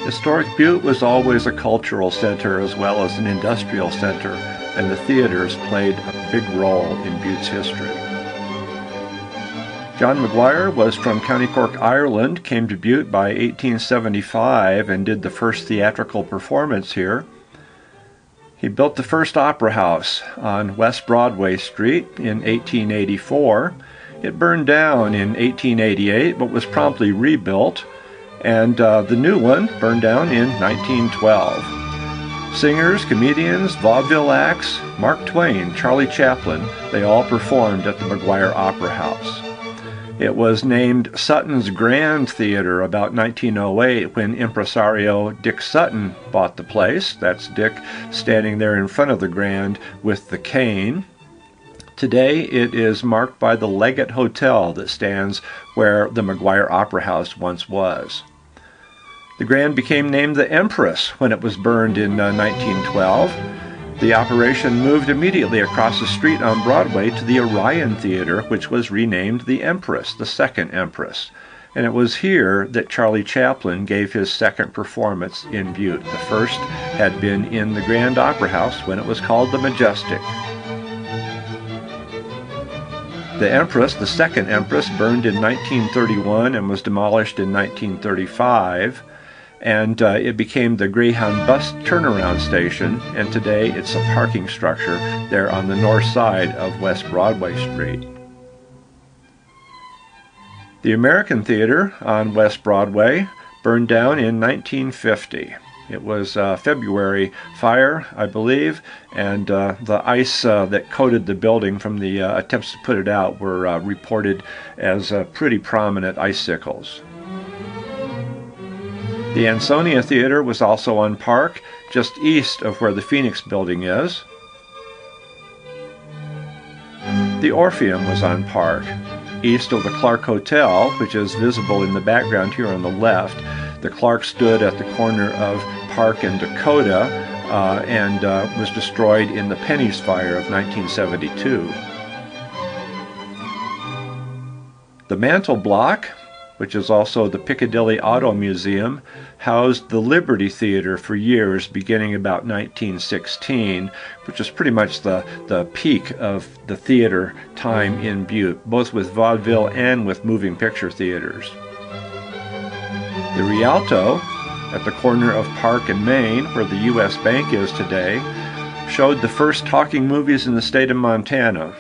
Historic Butte was always a cultural center as well as an industrial center, and the theaters played a big role in Butte's history. John Maguire was from County Cork, Ireland, came to Butte by 1875 and did the first theatrical performance here. He built the first opera house on West Broadway Street in 1884. It burned down in 1888 but was promptly rebuilt, and the new one burned down in 1912. Singers, comedians, vaudeville acts, Mark Twain, Charlie Chaplin, they all performed at the Maguire Opera House. It was named Sutton's Grand Theater about 1908 when impresario Dick Sutton bought the place. That's Dick standing there in front of the Grand with the cane. Today it is marked by the Leggett Hotel that stands where the Maguire Opera House once was. The Grand became named the Empress when it was burned in 1912. The operation moved immediately across the street on Broadway to the Orion Theater, which was renamed the Empress, the second Empress. And it was here that Charlie Chaplin gave his second performance in Butte. The first had been in the Grand Opera House when it was called the Majestic. The Empress, the second Empress, burned in 1931 and was demolished in 1935. And it became the Greyhound bus turnaround station, and today it's a parking structure there on the north side of West Broadway Street. The American Theater on West Broadway burned down in 1950. It was February fire, I believe, and the ice that coated the building from the attempts to put it out were reported as pretty prominent icicles. The Ansonia Theater was also on Park, just east of where the Phoenix building is. The Orpheum was on Park, east of the Clark Hotel, which is visible in the background here on the left. The Clark stood at the corner of Park and Dakota and was destroyed in the Pennies Fire of 1972. The Mantle Block, which is also the Piccadilly Auto Museum, housed the Liberty Theater for years, beginning about 1916, which is pretty much the peak of the theater time in Butte, both with vaudeville and with moving picture theaters. The Rialto, at the corner of Park and Main, where the U.S. Bank is today, showed the first talking movies in the state of Montana.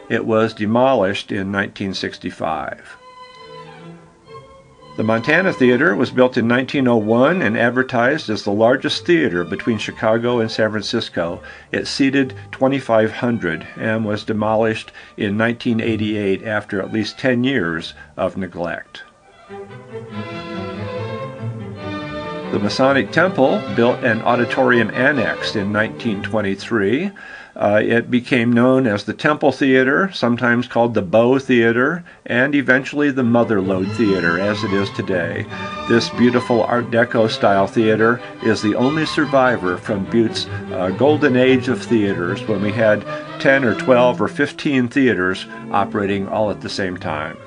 It was demolished in 1965. The Montana Theater was built in 1901 and advertised as the largest theater between Chicago and San Francisco. It seated 2,500 and was demolished in 1988 after at least 10 years of neglect. The Masonic Temple built an auditorium annex in 1923. It became known as the Temple Theater, sometimes called the Bow Theater, and eventually the Motherlode Theater, as it is today. This beautiful Art Deco style theater is the only survivor from Butte's golden age of theaters, when we had 10 or 12 or 15 theaters operating all at the same time.